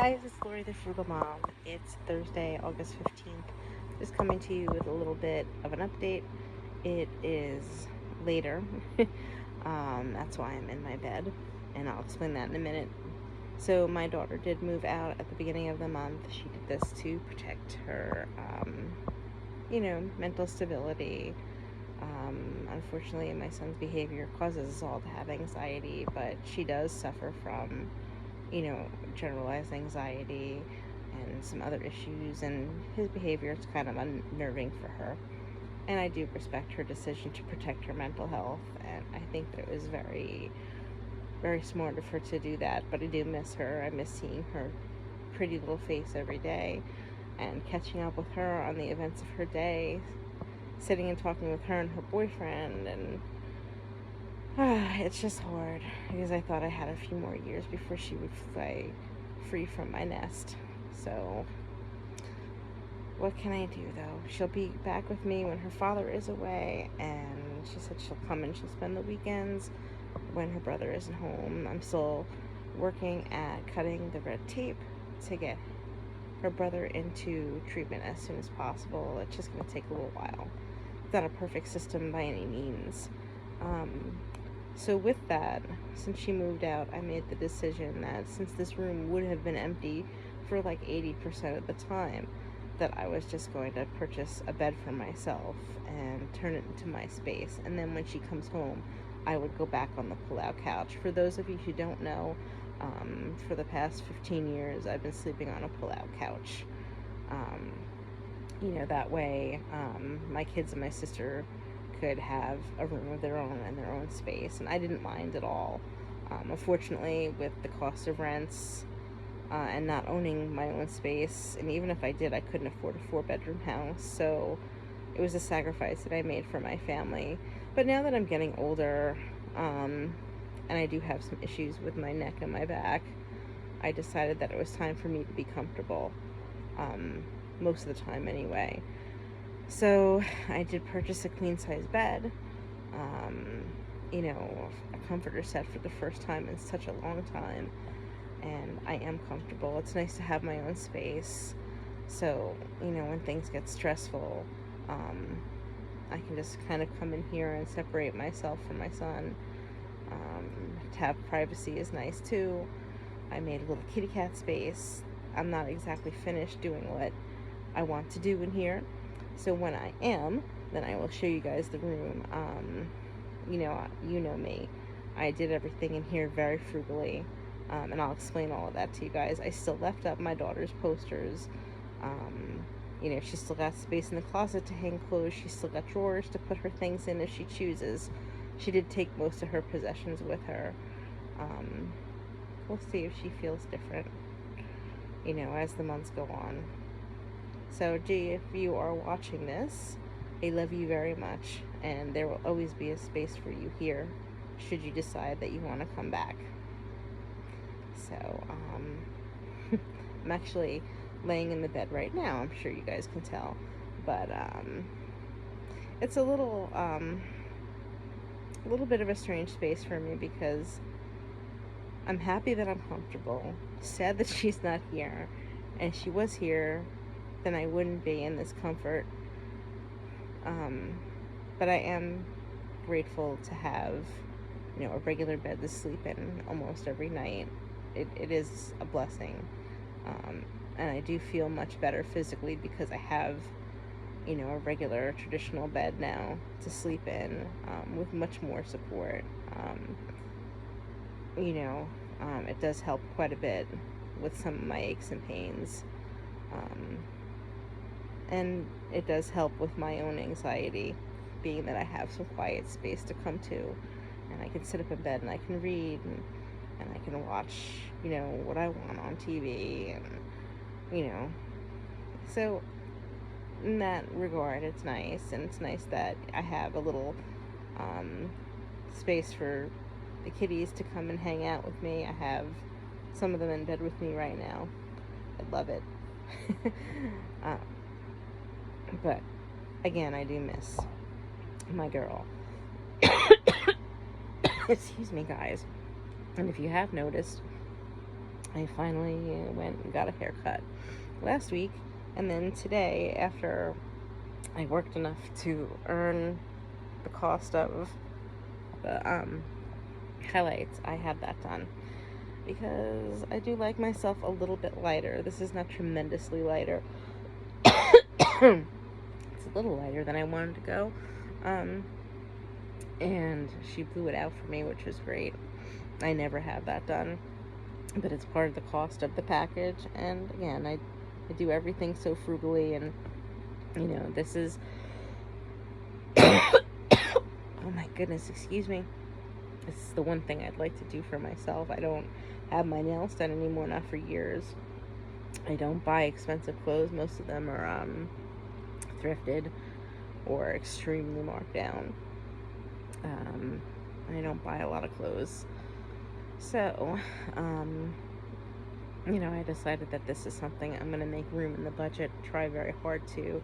Guys, it's Lori the Frugal Mom. It's Thursday, August 15th. Just coming to you with a little bit of an update. It is later. That's why I'm in my bed, and I'll explain that in a minute. So, my daughter did move out at the beginning of the month. She did this to protect her, mental stability. Unfortunately, my son's behavior causes us all to have anxiety, but she does suffer from generalized anxiety and some other issues, and his behavior is kind of unnerving for her. And I do respect her decision to protect her mental health, and I think that it was very, very smart of her to do that. But I do miss her. I miss seeing her pretty little face every day and catching up with her on the events of her day, sitting and talking with her and her boyfriend, and it's just hard because I thought I had a few more years before she would fly free from my nest. So, what can I do though? She'll be back with me when her father is away, and she said she'll come and she'll spend the weekends when her brother isn't home. I'm still working at cutting the red tape to get her brother into treatment as soon as possible. It's just going to take a little while. It's not a perfect system by any means. So with that, since she moved out, I made the decision that since this room would have been empty for like 80% of the time, that I was just going to purchase a bed for myself and turn it into my space. And then when she comes home, I would go back on the pull-out couch. For those of you who don't know, for the past 15 years, I've been sleeping on a pull-out couch. That way, my kids and my sister could have a room of their own and their own space, and I didn't mind at all. Unfortunately, with the cost of rents and not owning my own space, and even if I did, I couldn't afford a 4-bedroom house, so it was a sacrifice that I made for my family. But now that I'm getting older, and I do have some issues with my neck and my back, I decided that it was time for me to be comfortable, most of the time anyway. So I did purchase a queen-size bed, a comforter set for the first time in such a long time, and I am comfortable. It's nice to have my own space, so, when things get stressful, I can just kind of come in here and separate myself from my son. To have privacy is nice too. I made a little kitty cat space. I'm not exactly finished doing what I want to do in here, so when I am, then I will show you guys the room. You know me. I did everything in here very frugally, and I'll explain all of that to you guys. I still left up my daughter's posters. She's still got space in the closet to hang clothes. She's still got drawers to put her things in if she chooses. She did take most of her possessions with her. We'll see if she feels different, as the months go on. So, G, if you are watching this, I love you very much, and there will always be a space for you here, should you decide that you want to come back. So, I'm actually laying in the bed right now, I'm sure you guys can tell, but, it's a little bit of a strange space for me because I'm happy that I'm comfortable, sad that she's not here, and if she was here, then I wouldn't be in this comfort. But I am grateful to have, a regular bed to sleep in almost every night. It is a blessing. And I do feel much better physically because I have, a regular traditional bed now to sleep in, with much more support. It does help quite a bit with some of my aches and pains. And it does help with my own anxiety, being that I have some quiet space to come to, and I can sit up in bed and I can read, and I can watch, what I want on TV, and, so in that regard, it's nice, and it's nice that I have a little space for the kitties to come and hang out with me. I have some of them in bed with me right now. I love it. But again, I do miss my girl. Excuse me, guys. And if you have noticed, I finally went and got a haircut last week, and then today, after I worked enough to earn the cost of the highlights, I had that done because I do like myself a little bit lighter. This is not tremendously lighter. It's a little lighter than I wanted to go. And she blew it out for me, which was great. I never have that done, but it's part of the cost of the package. And again, I do everything so frugally, and this is oh my goodness, excuse me. This is the one thing I'd like to do for myself. I don't have my nails done anymore, not for years. I don't buy expensive clothes. Most of them are thrifted or extremely marked down. I don't buy a lot of clothes. So, I decided that this is something I'm going to make room in the budget, try very hard to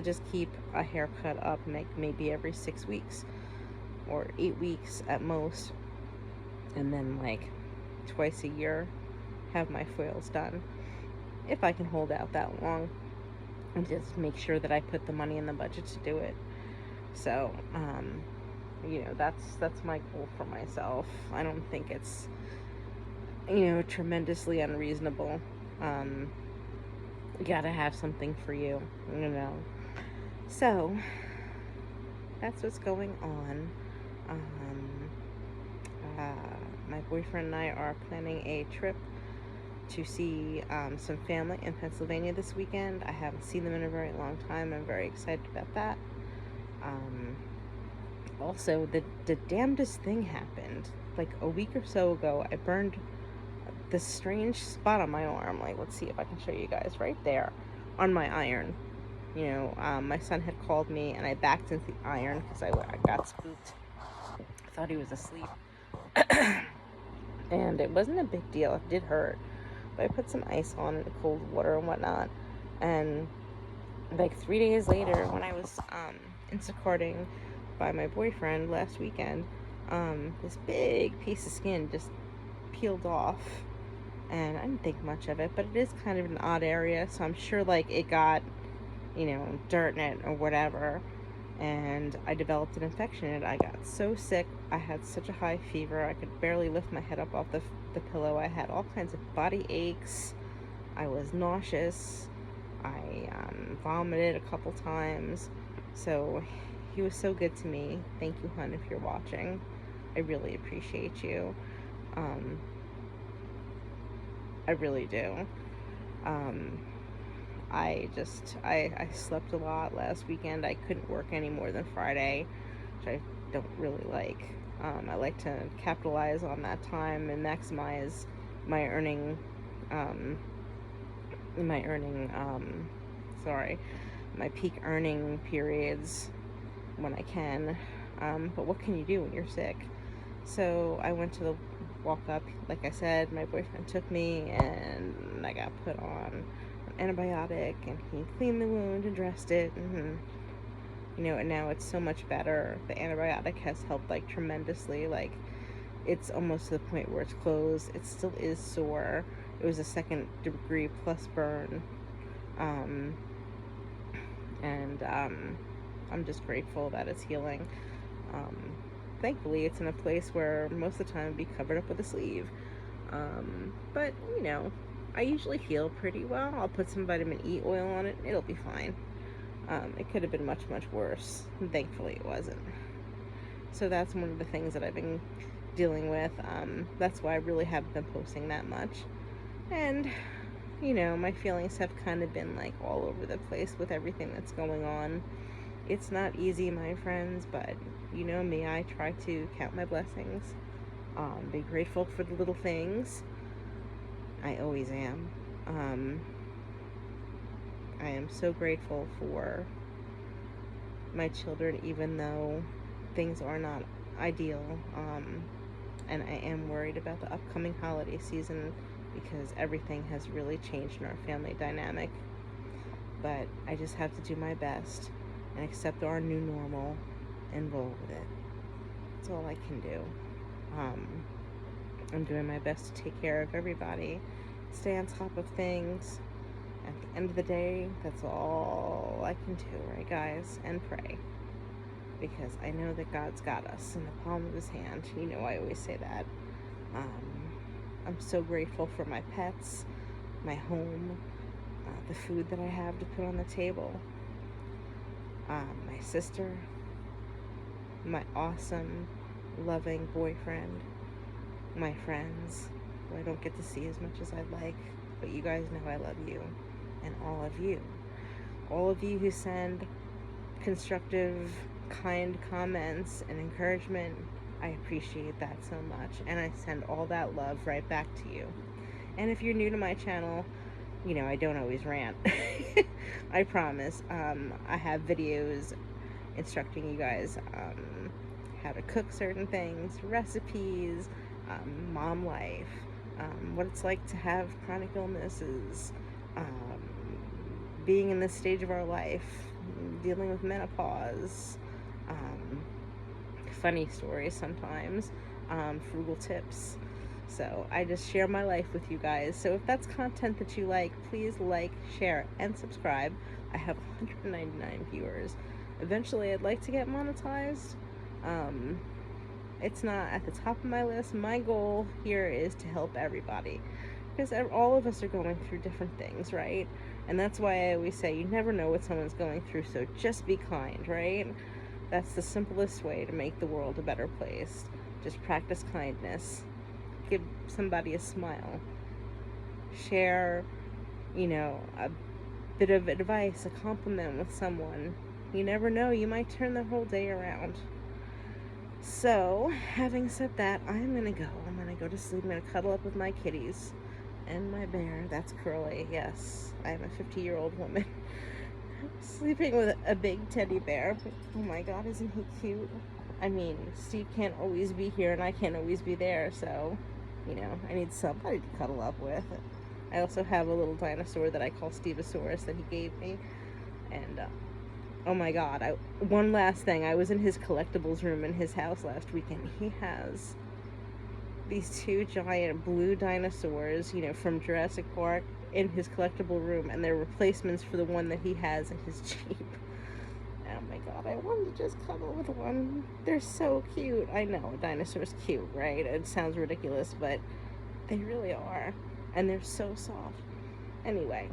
just keep a haircut up, maybe every 6 weeks or 8 weeks at most, and then like twice a year have my foils done, if I can hold out that long, and just make sure that I put the money in the budget to do it. So, that's my goal for myself. I don't think it's tremendously unreasonable. You gotta have something for you. So that's what's going on. My boyfriend and I are planning a trip to see some family in Pennsylvania this weekend. I haven't seen them in a very long time. I'm very excited about that. Also, the damnedest thing happened. Like a week or so ago, I burned this strange spot on my arm. Like, let's see if I can show you guys. Right there on my iron. My son had called me, and I backed into the iron because I got spooked. I thought he was asleep. And it wasn't a big deal. It did hurt. But I put some ice on it, cold water and whatnot. And like 3 days later, when I was Instacarting by my boyfriend last weekend, this big piece of skin just peeled off. And I didn't think much of it, but it is kind of an odd area, so I'm sure like it got, dirt in it or whatever, and I developed an infection, and I got so sick. I had such a high fever, I could barely lift my head up off the pillow. I had all kinds of body aches. I was nauseous. I vomited a couple times. So he was so good to me. Thank you, hon, if you're watching. I really appreciate you. I really do. I slept a lot last weekend. I couldn't work any more than Friday, which I don't really like. I like to capitalize on that time and maximize my earning, my peak earning periods when I can. But what can you do when you're sick? So I went to the walk up. Like I said, my boyfriend took me, and I got put on an antibiotic, and he cleaned the wound and dressed it, and and now it's so much better. The antibiotic has helped like tremendously. Like, it's almost to the point where it's closed. It still is sore. It was a 2nd degree plus burn, and I'm just grateful that it's healing. Thankfully, it's in a place where most of the time it'd be covered up with a sleeve. But I usually heal pretty well. I'll put some vitamin E oil on it. It'll be fine. It could have been much, much worse. Thankfully, it wasn't. So that's one of the things that I've been dealing with. That's why I really haven't been posting that much. And, my feelings have kind of been like all over the place with everything that's going on. It's not easy, my friends, but you know me, I try to count my blessings, be grateful for the little things. I always am. I am so grateful for my children, even though things are not ideal. And I am worried about the upcoming holiday season because everything has really changed in our family dynamic. But I just have to do my best and accept our new normal and roll with it. That's all I can do. I'm doing my best to take care of everybody stay on top of things. At the end of the day, that's all I can do, right, guys? And pray. Because I know that God's got us in the palm of his hand. You know, I always say that. I'm so grateful for my pets, my home, the food that I have to put on the table, my sister, my awesome, loving boyfriend, my friends, who I don't get to see as much as I'd like, but you guys know I love you, and all of you. All of you who send constructive, kind comments and encouragement, I appreciate that so much, and I send all that love right back to you. And if you're new to my channel, you know, I don't always rant. I promise. I have videos instructing you guys how to cook certain things, recipes, mom life, what it's like to have chronic illnesses, being in this stage of our life, dealing with menopause, funny stories sometimes, frugal tips. So I just share my life with you guys. So if that's content that you like, please like, share, and subscribe. I have 199 viewers. Eventually I'd like to get monetized. It's not at the top of my list. My goal here is to help everybody, because all of us are going through different things, right? And that's why I always say you never know what someone's going through, so just be kind, right? That's the simplest way to make the world a better place. Just practice kindness. Give somebody a smile. Share, you know, a bit of advice, a compliment with someone. You never know, you might turn the whole day around. So, having said that, I'm gonna go to sleep. I'm gonna cuddle up with my kitties and my bear. That's Curly. Yes, I'm a 50-year-old woman sleeping with a big teddy bear. Oh my god, isn't he cute? I mean, Steve can't always be here and I can't always be there, so, you know, I need somebody to cuddle up with. I also have a little dinosaur that I call Stevosaurus that he gave me. And, oh my god, one last thing. I was in his collectibles room in his house last weekend. He has these two giant blue dinosaurs, you know, from Jurassic Park in his collectible room, and they're replacements for the one that he has in his Jeep. Oh my god, I wanted to just cuddle with one. They're so cute. I know, a dinosaur's cute, right? It sounds ridiculous, but they really are. And they're so soft. Anyway,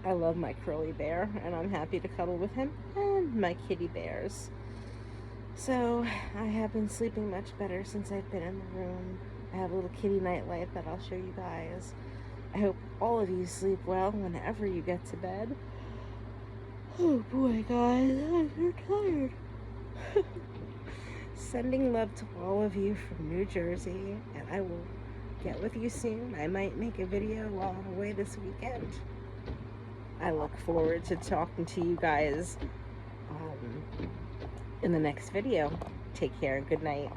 I love my curly bear, and I'm happy to cuddle with him and my kitty bears. So, I have been sleeping much better since I've been in the room. I have a little kitty nightlight that I'll show you guys. I hope all of you sleep well whenever you get to bed. Oh boy, guys, I'm so tired. Sending love to all of you from New Jersey, and I will get with you soon. I might make a video while I'm away this weekend. I look forward to talking to you guys in the next video. Take care and good night.